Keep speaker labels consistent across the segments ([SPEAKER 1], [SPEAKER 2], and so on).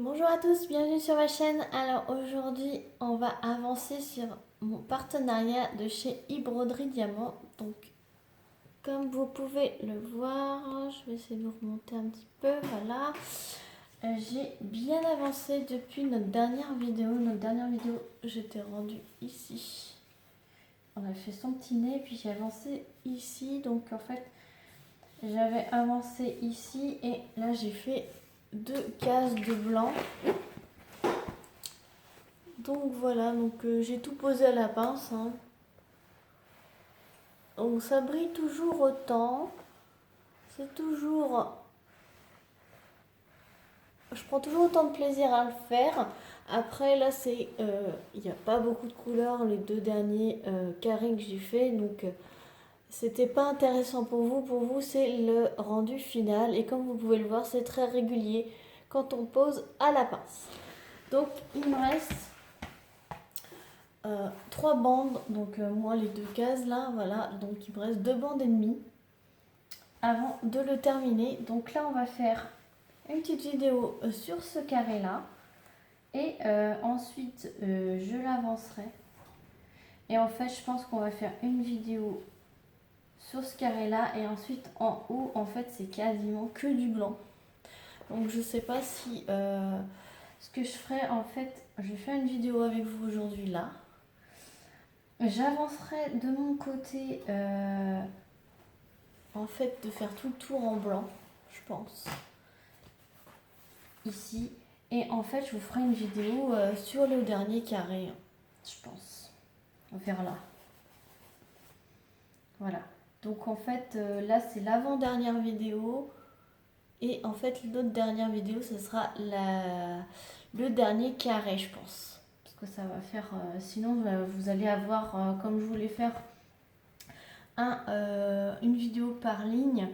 [SPEAKER 1] Bonjour à tous, bienvenue sur ma chaîne. Alors aujourd'hui, on va avancer sur mon partenariat de chez e-Broderie Diamant. Donc, comme vous pouvez le voir, je vais essayer de vous remonter un petit peu. Voilà, j'ai bien avancé depuis notre dernière vidéo. J'étais rendue ici. On a fait son petit nez, puis j'ai avancé ici. Donc en fait, j'avais avancé ici et là j'ai fait 2 cases de blanc. Donc voilà, j'ai tout posé à la pince, hein. Donc ça brille toujours autant. C'est toujours... Je prends toujours autant de plaisir à le faire. Après là c'est... Il n'y a pas beaucoup de couleurs les 2 derniers carrés que j'ai fait. Donc c'était pas intéressant pour vous. Pour vous c'est le rendu final. Et comme vous pouvez le voir c'est très régulier quand on pose à la pince. Donc il me reste... 3 bandes, donc moi les 2 cases là, voilà, donc il me reste 2 bandes et demie avant de le terminer. Donc là on va faire une petite vidéo sur ce carré là et ensuite je l'avancerai et en fait je pense qu'on va faire une vidéo sur ce carré là et ensuite en haut en fait c'est quasiment que du blanc. Donc je sais pas si ce que je ferai en fait, je vais faire une vidéo avec vous aujourd'hui là. J'avancerai de mon côté en fait de faire tout le tour en blanc, je pense, ici. Et en fait je vous ferai une vidéo sur le dernier carré, je pense, vers là. Voilà. Donc en fait là c'est l'avant-dernière vidéo. Et en fait l'autre dernière vidéo ce sera le dernier carré je pense. Parce que ça va faire... sinon vous allez avoir, comme je voulais faire une vidéo par ligne,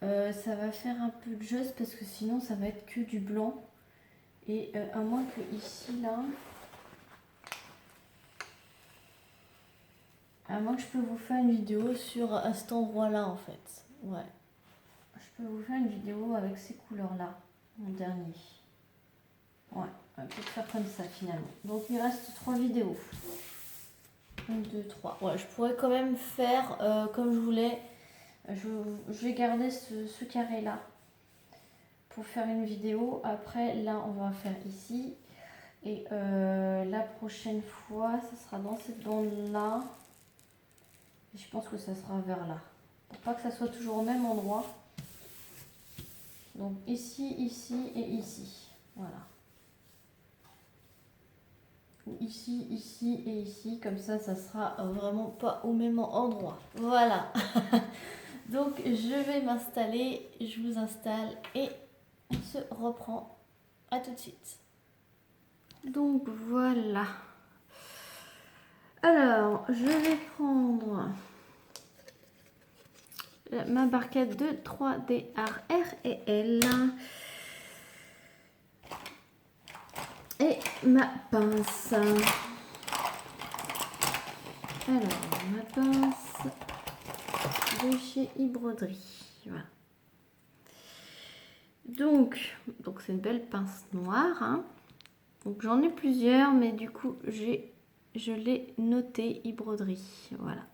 [SPEAKER 1] ça va faire un peu de juste parce que sinon ça va être que du blanc. Et à moins que ici là, à moins que je peux vous faire une vidéo sur à cet endroit là en fait. Ouais. Je peux vous faire une vidéo avec ces couleurs là, mon dernier. Ouais, on va peut-être faire comme ça finalement. Donc il reste 3 vidéos. 1, 2, 3. Ouais, je pourrais quand même faire comme je voulais. Je vais garder ce carré là pour faire une vidéo. Après là on va faire ici. Et la prochaine fois ça sera dans cette bande là. Et je pense que ça sera vers là. Pour pas que ça soit toujours au même endroit. Donc ici, ici et ici. Voilà. Ici, ici et ici. Comme ça, ça sera vraiment pas au même endroit. Voilà. Donc je vais m'installer. Je vous installe et on se reprend. À tout de suite. Donc voilà. Alors, je vais prendre ma barquette de 3D Art R et L et ma pince. Alors, ma pince de chez e-Broderie. Voilà. Donc c'est une belle pince noire. Hein. Donc j'en ai plusieurs, mais du coup je l'ai noté e-Broderie. Voilà.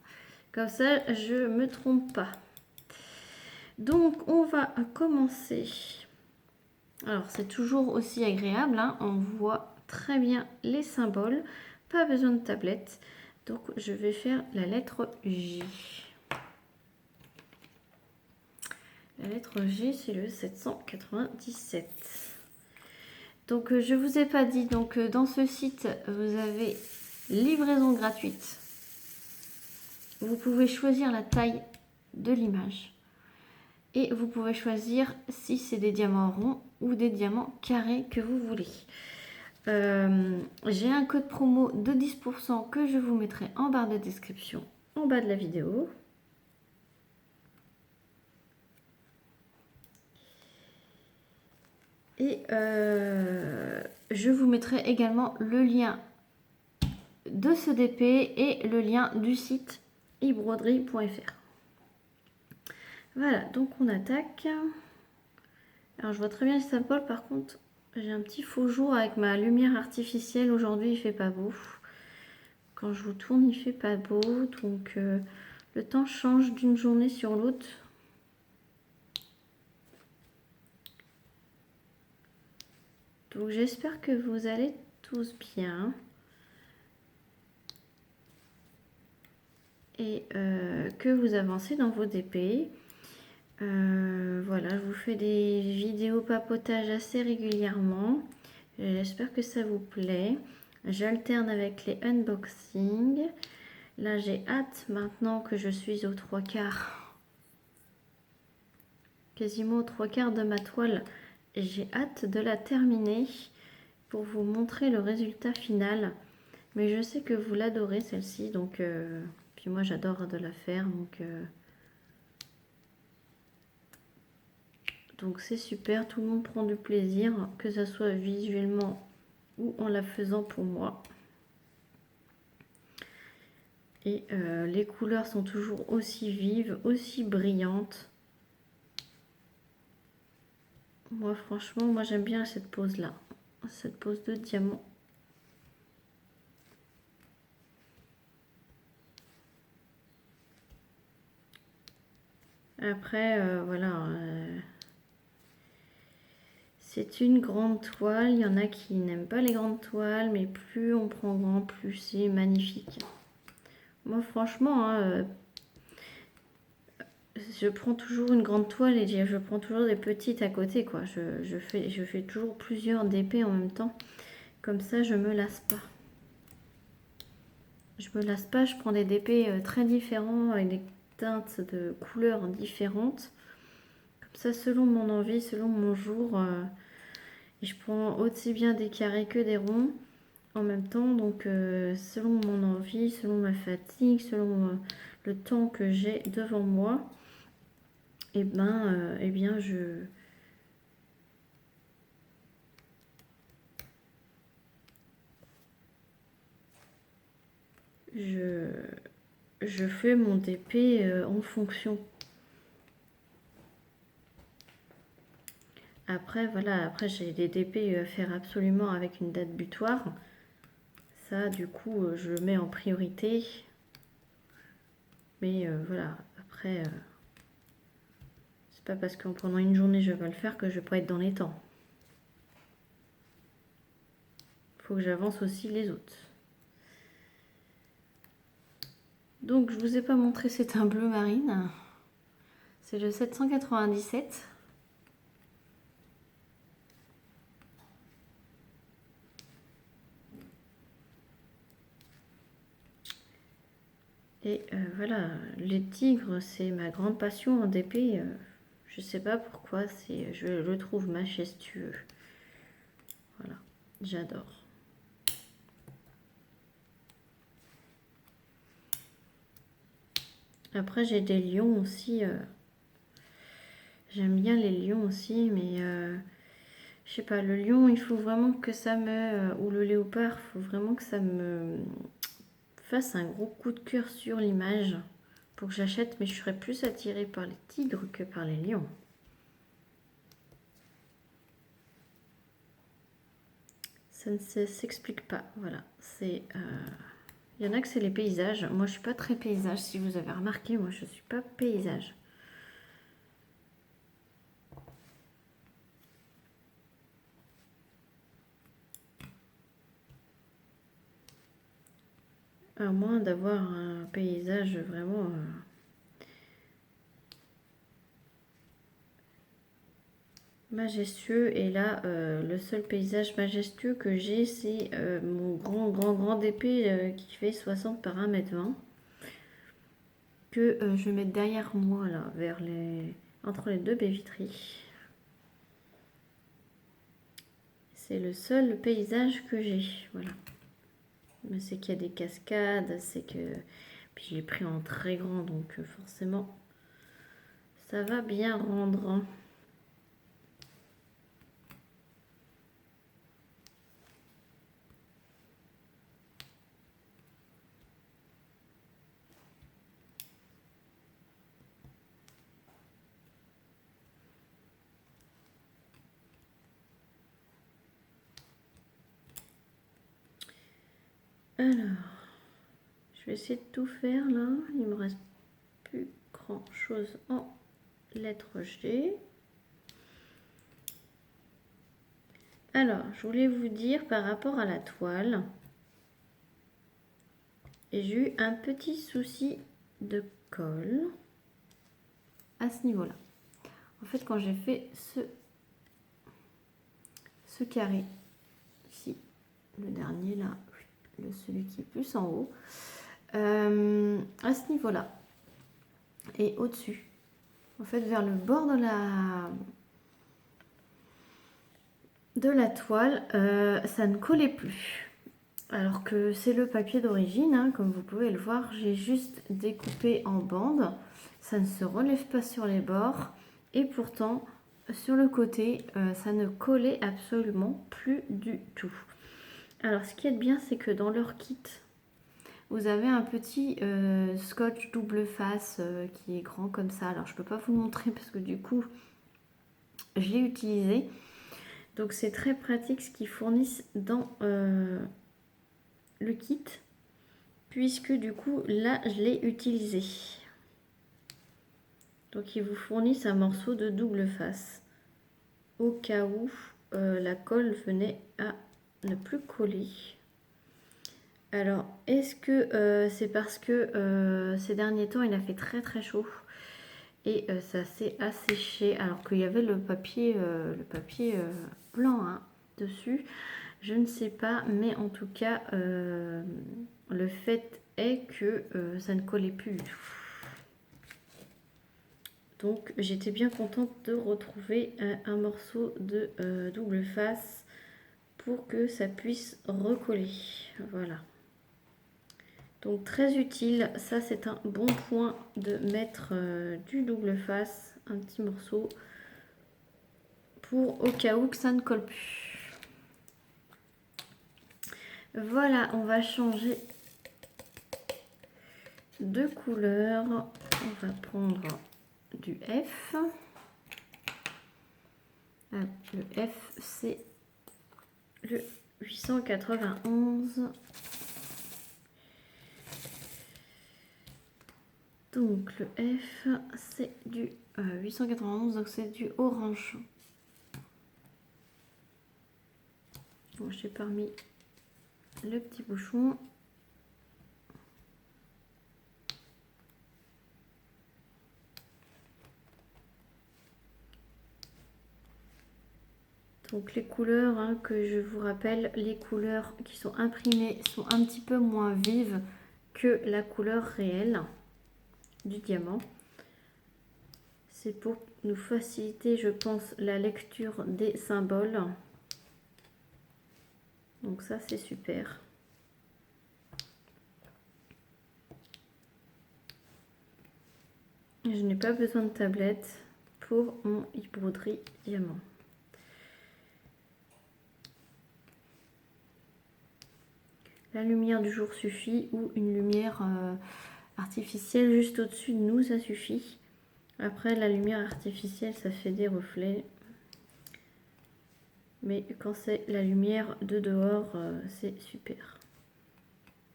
[SPEAKER 1] Comme ça, je me trompe pas. Donc on va commencer. Alors c'est toujours aussi agréable, hein. On voit très bien les symboles, pas besoin de tablette. Donc je vais faire la lettre J. La lettre G, c'est le 797. Donc je vous ai pas dit, donc dans ce site vous avez livraison gratuite. Vous pouvez choisir la taille de l'image. Et vous pouvez choisir si c'est des diamants ronds ou des diamants carrés que vous voulez. J'ai un code promo de 10% que je vous mettrai en barre de description en bas de la vidéo. Et je vous mettrai également le lien de ce DP et le lien du site ebroderie.fr. Voilà, donc on attaque. Alors je vois très bien les symboles, par contre J'ai un petit faux jour avec ma lumière artificielle. Aujourd'hui, il fait pas beau. Quand je vous tourne, il fait pas beau. Donc, le temps change d'une journée sur l'autre. Donc, j'espère que vous allez tous bien. Et que vous avancez dans vos DP. Voilà, je vous fais des vidéos papotage assez régulièrement. J'espère que ça vous plaît. J'alterne avec les unboxings. Là, j'ai hâte maintenant que je suis aux 3/4, quasiment aux 3/4 de ma toile. J'ai hâte de la terminer pour vous montrer le résultat final. Mais je sais que vous l'adorez celle-ci, donc puis moi j'adore de la faire, donc c'est super, tout le monde prend du plaisir, que ce soit visuellement ou en la faisant pour moi. Et les couleurs sont toujours aussi vives, aussi brillantes. Moi franchement, moi j'aime bien cette pose là, cette pose de diamant. Après, voilà, c'est une grande toile. Il y en a qui n'aiment pas les grandes toiles, mais plus on prend grand, plus c'est magnifique. Moi, franchement, hein, je prends toujours une grande toile et je prends toujours des petites à côté, quoi. Je fais toujours plusieurs DP en même temps. Comme ça, je me lasse pas. Je me lasse pas, je prends des DP très différents avec des teintes de couleurs différentes. Comme ça, selon mon envie, selon mon jour, et je prends aussi bien des carrés que des ronds en même temps. Donc, selon mon envie, selon ma fatigue, selon le temps que j'ai devant moi, et eh bien, je fais mon DP en fonction. Après, voilà, après j'ai des DP à faire absolument avec une date butoir. Ça, du coup, je le mets en priorité. Mais voilà, après, c'est pas parce qu'en pendant une journée je vais le faire que je vais pas être dans les temps. Faut que j'avance aussi les autres. Donc, je vous ai pas montré, c'est un bleu marine. C'est le 797. Et voilà, les tigres, c'est ma grande passion en DP. Je sais pas pourquoi, je le trouve majestueux. Voilà, j'adore. Après, j'ai des lions aussi. J'aime bien les lions aussi, mais je sais pas, le lion, il faut vraiment que ça me... ou le léopard, il faut vraiment que ça me fasse un gros coup de cœur sur l'image pour que j'achète, mais je serais plus attirée par les tigres que par les lions. Ça ne s'explique pas, voilà. C'est... il y en a que c'est les paysages. Moi, je suis pas très paysage. Si vous avez remarqué, moi, je suis pas paysage. À moins d'avoir un paysage vraiment majestueux. Et là, le seul paysage majestueux que j'ai, c'est mon grand DP qui fait 60 par 1,20 m. Que je vais mettre derrière moi, là, entre les deux baies vitrées. C'est le seul paysage que j'ai, voilà. Mais c'est qu'il y a des cascades, c'est que... Puis j'ai pris en très grand, donc forcément, ça va bien rendre. Hein. Alors, je vais essayer de tout faire là. Il me reste plus grand chose en lettre G. Alors, je voulais vous dire par rapport à la toile, j'ai eu un petit souci de colle à ce niveau-là. En fait, quand j'ai fait ce carré ici, le dernier là, celui qui est plus en haut, à ce niveau-là et au-dessus, en fait, vers le bord de la toile, ça ne collait plus. Alors que c'est le papier d'origine, hein, comme vous pouvez le voir, j'ai juste découpé en bandes. Ça ne se relève pas sur les bords. Et pourtant, sur le côté, ça ne collait absolument plus du tout. Alors, ce qui est bien, c'est que dans leur kit, vous avez un petit scotch double face qui est grand comme ça. Alors, je ne peux pas vous le montrer parce que du coup, je l'ai utilisé. Donc, c'est très pratique ce qu'ils fournissent dans le kit, puisque du coup là je l'ai utilisé. Donc ils vous fournissent un morceau de double face au cas où la colle venait à ne plus coller. Alors est-ce que c'est parce que ces derniers temps il a fait très chaud et ça s'est asséché alors qu'il y avait le papier blanc hein, dessus? Je ne sais pas, mais en tout cas, le fait est que ça ne collait plus du tout. Donc, j'étais bien contente de retrouver un morceau de double face pour que ça puisse recoller. Voilà. Donc, très utile. Ça, c'est un bon point de mettre du double face, un petit morceau, pour au cas où que ça ne colle plus. Voilà, on va changer de couleur. On va prendre du F. Le F, c'est le 891. Donc le F, c'est du 891, donc c'est du orange. Bon, j'ai pas remis le petit bouchon. Donc les couleurs, hein, que je vous rappelle, les couleurs qui sont imprimées sont un petit peu moins vives que la couleur réelle du diamant. C'est pour nous faciliter, je pense, la lecture des symboles. Donc ça, c'est super. Je n'ai pas besoin de tablette pour mon broderie diamant. La lumière du jour suffit ou une lumière artificielle juste au-dessus de nous, ça suffit. Après, la lumière artificielle, ça fait des reflets. Mais quand c'est la lumière de dehors, c'est super.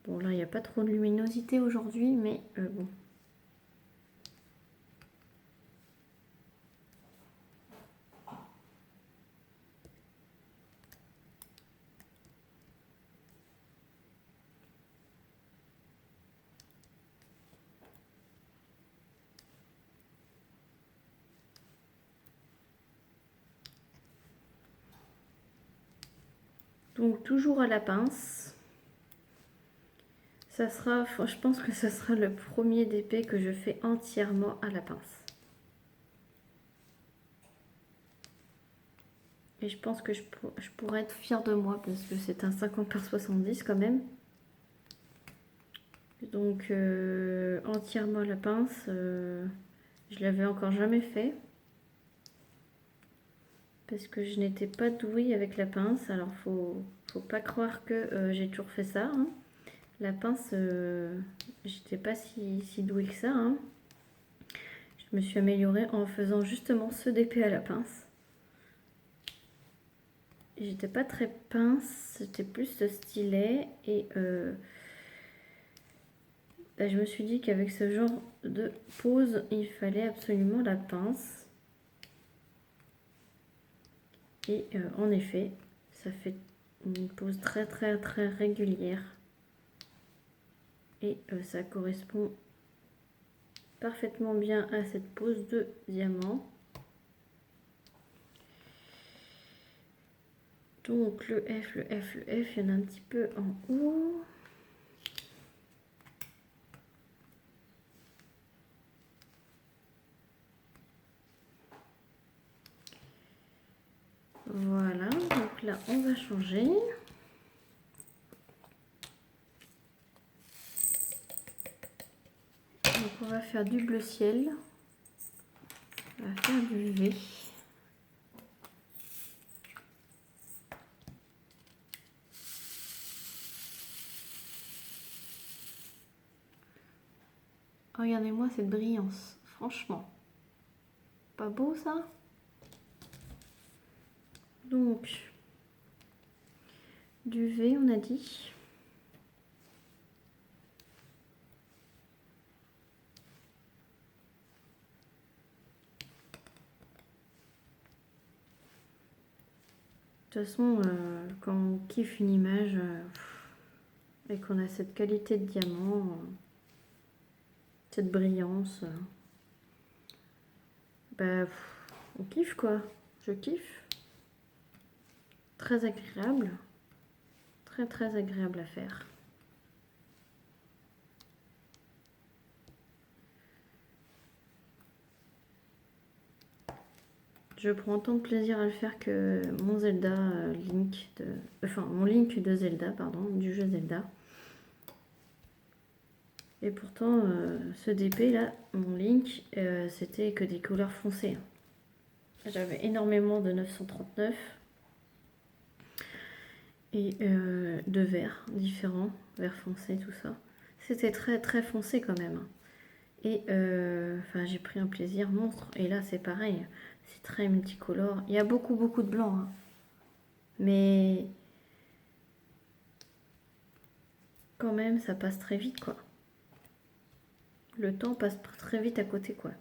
[SPEAKER 1] Bon, là, il n'y a pas trop de luminosité aujourd'hui, mais bon. Donc toujours à la pince. Ça sera, je pense que ce sera le premier DP que je fais entièrement à la pince. Et je pense que je pourrais être fière de moi parce que c'est un 50 par 70 quand même. Donc entièrement à la pince, je l'avais encore jamais fait. Parce que je n'étais pas douée avec la pince. Alors faut pas croire que j'ai toujours fait ça. Hein. La pince, j'étais pas si douée que ça. Hein. Je me suis améliorée en faisant justement ce DP à la pince. j'étais pas très pince, c'était plus de stylet. Et bah, je me suis dit qu'avec ce genre de pose, il fallait absolument la pince. Et en effet, ça fait une pose très très très régulière. Et ça correspond parfaitement bien à cette pose de diamant. Donc le F, le F, le F, il y en a un petit peu en haut. Voilà, donc là on va changer. Donc on va faire du bleu ciel. On va faire du V. Regardez-moi cette brillance, franchement. Pas beau ça? Donc, du V on a dit. De toute façon, quand on kiffe une image et qu'on a cette qualité de diamant, cette brillance, bah, on kiffe quoi. Je kiffe. Très agréable. Très très agréable à faire. Je prends autant de plaisir à le faire que mon Zelda Link de... Enfin, mon Link de Zelda, pardon, du jeu Zelda. Et pourtant, ce DP là, mon Link, c'était que des couleurs foncées. J'avais énormément de 939 et de verts différents, vert foncé, tout ça. C'était très très foncé quand même. Et enfin, j'ai pris un plaisir monstre. Et là, c'est pareil. C'est très multicolore. Il y a beaucoup, beaucoup de blanc. Hein. Mais quand même, ça passe très vite, quoi. Le temps passe très vite à côté, quoi.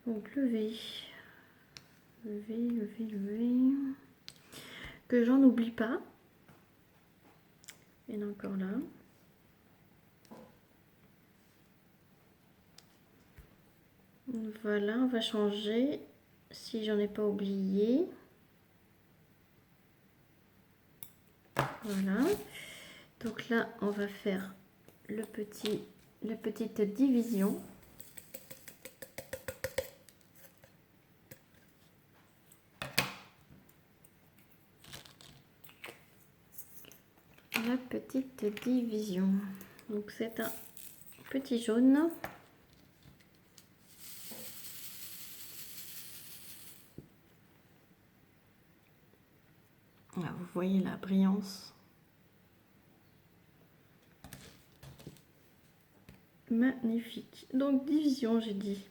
[SPEAKER 1] Donc, le V. Le V, le V, le V. Que j'en oublie pas. Il y en a encore là. Voilà, on va changer. Si j'en ai pas oublié. Voilà. Donc là, on va faire la petite division. La petite division. Donc c'est un petit jaune. Là, vous voyez la brillance. Magnifique. Donc division, j'ai dit.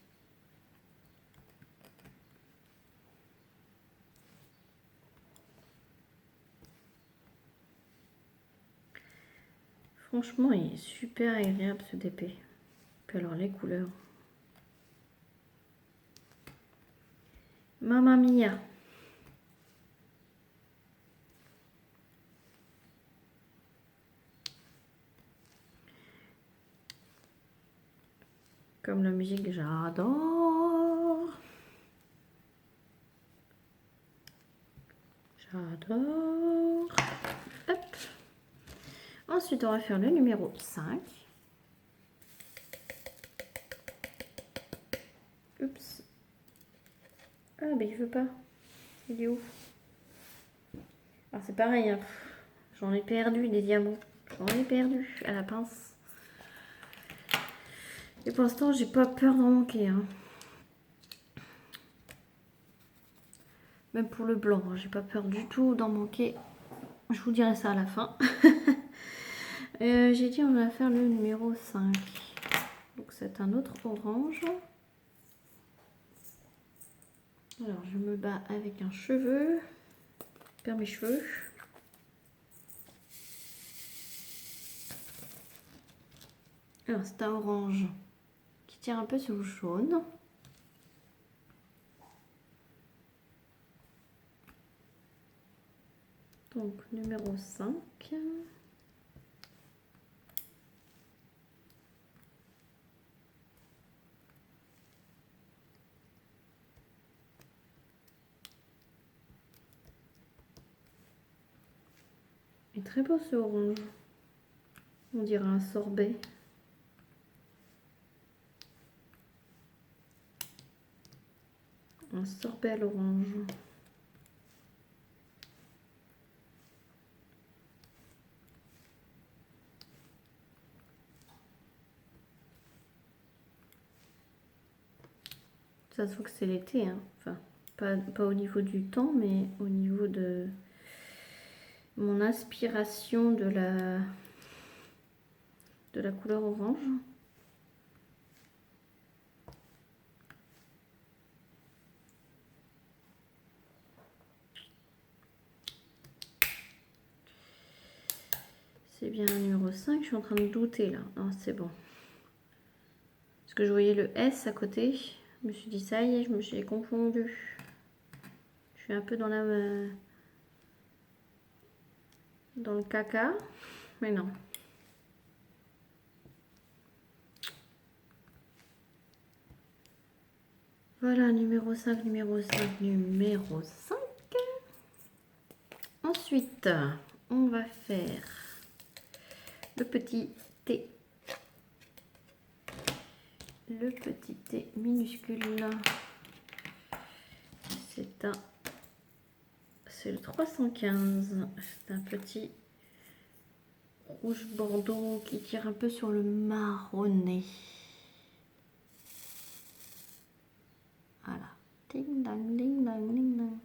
[SPEAKER 1] Franchement, il est super agréable ce DP. Puis alors les couleurs. Mamma mia. Comme la musique, j'adore. J'adore. Hop. Ensuite, on va faire le numéro 5. Oups. Ah, mais il veut pas. Il est où? Alors, c'est pareil. Hein. J'en ai perdu des diamants. J'en ai perdu à la pince. Et pour l'instant, j'ai pas peur d'en manquer. Hein. Même pour le blanc, j'ai pas peur du tout d'en manquer. Je vous dirai ça à la fin. J'ai dit on va faire le numéro 5. Donc c'est un autre orange. Alors je me bats avec un cheveu. Je perds mes cheveux. Alors c'est un orange qui tire un peu sur le jaune. Donc numéro 5. Il est très beau ce orange. On dirait un sorbet. Un sorbet à l'orange. Ça se voit que c'est l'été, hein. Enfin, pas au niveau du temps, mais au niveau de mon inspiration de la couleur orange. C'est bien un numéro 5, je suis en train de douter là. Non, c'est bon. Parce que je voyais le S à côté. Je me suis dit ça y est, je me suis confondue. Je suis un peu dans le caca. Mais non. Voilà, numéro 5, numéro 5, numéro 5. Ensuite, on va faire le petit T. Le petit T minuscule. C'est le 315. C'est un petit rouge bordeaux qui tire un peu sur le marronné. Voilà. Ding dang, ding dang, ding dang.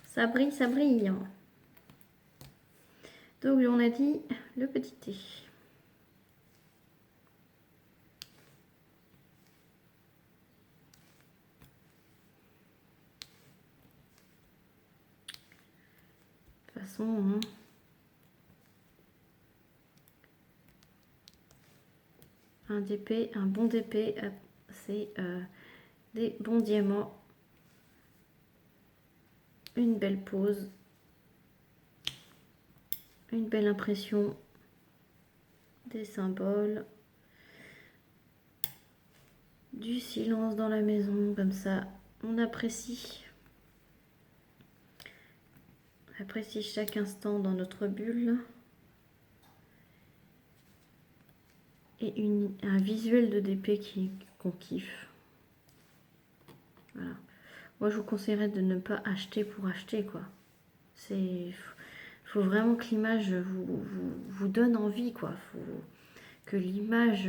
[SPEAKER 1] Ça brille, ça brille. Donc on a dit le petit T. De toute façon, hein, un DP, un bon DP, c'est des bons diamants, une belle pose, une belle impression, des symboles, du silence dans la maison, comme ça on apprécie. On apprécie chaque instant dans notre bulle. Et un visuel de DP qu'on kiffe. Voilà. Moi je vous conseillerais de ne pas acheter pour acheter quoi. C'est faut vraiment que l'image vous donne envie quoi. Faut que l'image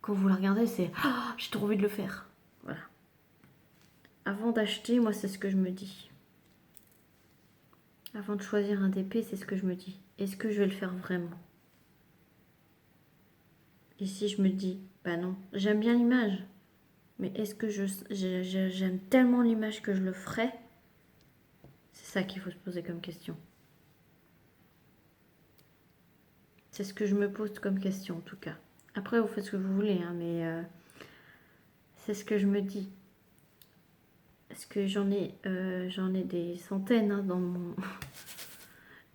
[SPEAKER 1] quand vous la regardez c'est ah, j'ai trop envie de le faire. Voilà. Avant d'acheter, moi c'est ce que je me dis. Avant de choisir un DP, c'est ce que je me dis. Est-ce que je vais le faire vraiment? Et si je me dis, bah non, j'aime bien l'image, mais est-ce que j'aime tellement l'image que je le ferai? C'est ça qu'il faut se poser comme question. C'est ce que je me pose comme question en tout cas. Après, vous faites ce que vous voulez, hein, mais c'est ce que je me dis. Parce que j'en ai des centaines hein,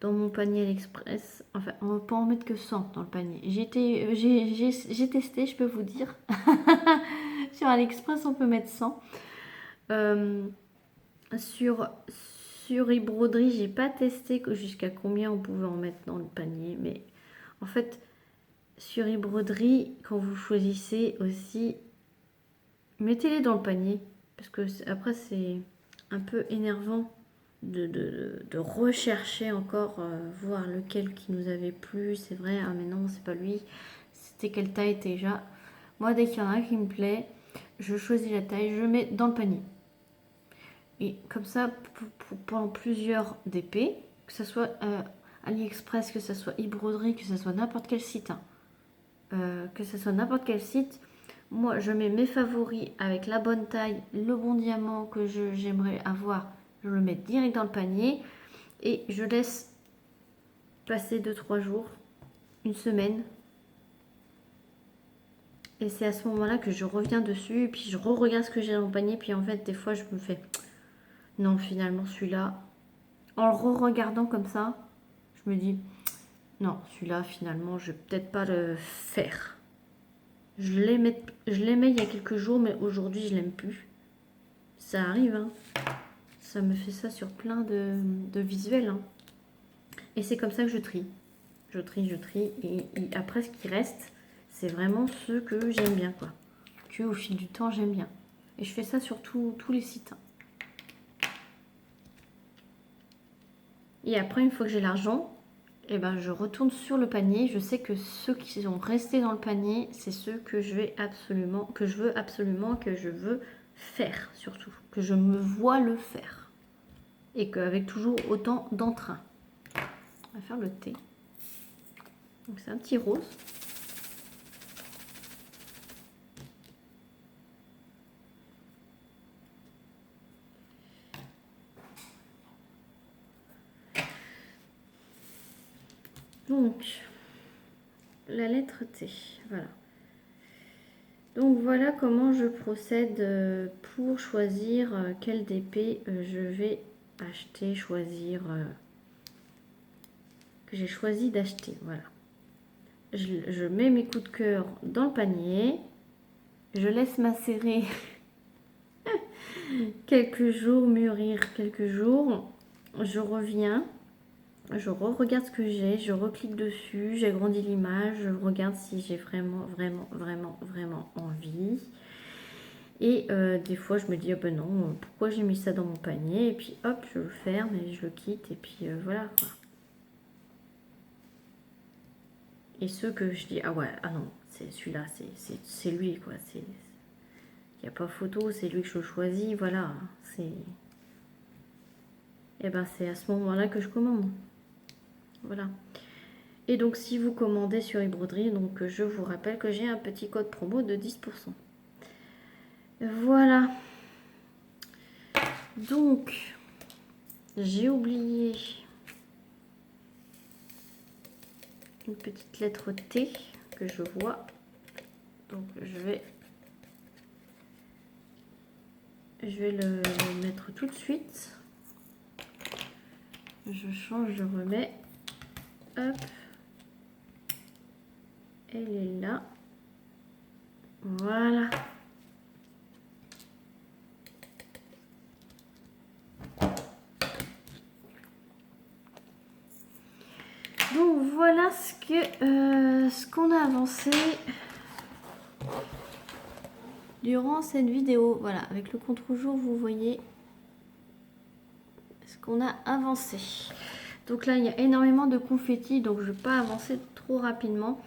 [SPEAKER 1] dans mon panier AliExpress. Enfin, on va pas en mettre que 100 dans le panier. J'ai testé, je peux vous dire. Sur AliExpress, on peut mettre 100. Sur eBroderie, j'ai pas testé jusqu'à combien on pouvait en mettre dans le panier. Mais en fait, sur eBroderie, quand vous choisissez aussi, mettez-les dans le panier. Parce que après, c'est un peu énervant de rechercher encore, voir lequel qui nous avait plu. C'est vrai, ah mais non, c'est pas lui. C'était quelle taille déjà? Moi, dès qu'il y en a un qui me plaît, je choisis la taille, je mets dans le panier. Et comme ça, pendant plusieurs DP, que ce soit AliExpress, que ce soit eBroderie, que ce soit n'importe quel site. Hein. Que ce soit n'importe quel site. Moi, je mets mes favoris avec la bonne taille, le bon diamant que j'aimerais avoir. Je le mets direct dans le panier et je laisse passer 2-3 jours, une semaine. Et c'est à ce moment-là que je reviens dessus et puis je re-regarde ce que j'ai dans le panier. Puis en fait, des fois, je me fais non, finalement, celui-là, en le re-regardant comme ça, je me dis non, celui-là, finalement, je vais peut-être pas le faire. Je l'aimais il y a quelques jours, mais aujourd'hui, je l'aime plus. Ça arrive, hein. Ça me fait ça sur plein de visuels. Hein. Et c'est comme ça que je trie. Je trie. Et après, ce qui reste, c'est vraiment ceux que j'aime bien, quoi. Que au fil du temps, j'aime bien. Et je fais ça sur tous les sites. Hein. Et après, une fois que j'ai l'argent, eh ben, je retourne sur le panier. Je sais que ceux qui sont restés dans le panier, c'est ceux que je veux absolument, que je veux faire surtout. Que je me vois le faire. Et qu'avec toujours autant d'entrain. On va faire le thé. Donc c'est un petit rose. Donc, la lettre T, voilà. Donc voilà comment je procède pour choisir quel DP je vais acheter, choisir, que j'ai choisi d'acheter, voilà. Je mets mes coups de cœur dans le panier, je laisse macérer quelques jours, mûrir quelques jours, je reviens. Je regarde ce que j'ai, je reclique dessus, j'agrandis l'image, je regarde si j'ai vraiment envie. Et des fois je me dis, oh ben non, pourquoi j'ai mis ça dans mon panier? Et puis hop, je le ferme et je le quitte et puis voilà quoi. Et ceux que je dis, ah ouais, ah non, c'est celui-là, c'est lui quoi. Il n'y a pas photo, c'est lui que je choisis, voilà. Et ben c'est à ce moment-là que je commande. Voilà. Et donc si vous commandez sur eBroderie, donc je vous rappelle que j'ai un petit code promo de 10%. Voilà. Donc j'ai oublié une petite lettre T que je vois. Donc je vais le mettre tout de suite. Je change, je remets. Hop. Elle est là. Voilà. Donc voilà ce qu'on a avancé durant cette vidéo. Voilà, avec le contre-jour, vous voyez ce qu'on a avancé. Donc là, il y a énormément de confettis, donc je ne vais pas avancer trop rapidement.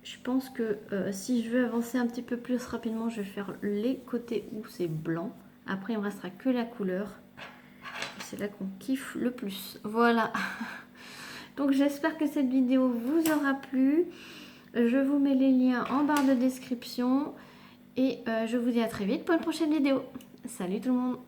[SPEAKER 1] Je pense que si je veux avancer un petit peu plus rapidement, je vais faire les côtés où c'est blanc. Après, il ne me restera que la couleur. C'est là qu'on kiffe le plus. Voilà. Donc j'espère que cette vidéo vous aura plu. Je vous mets les liens en barre de description. Et je vous dis à très vite pour une prochaine vidéo. Salut tout le monde!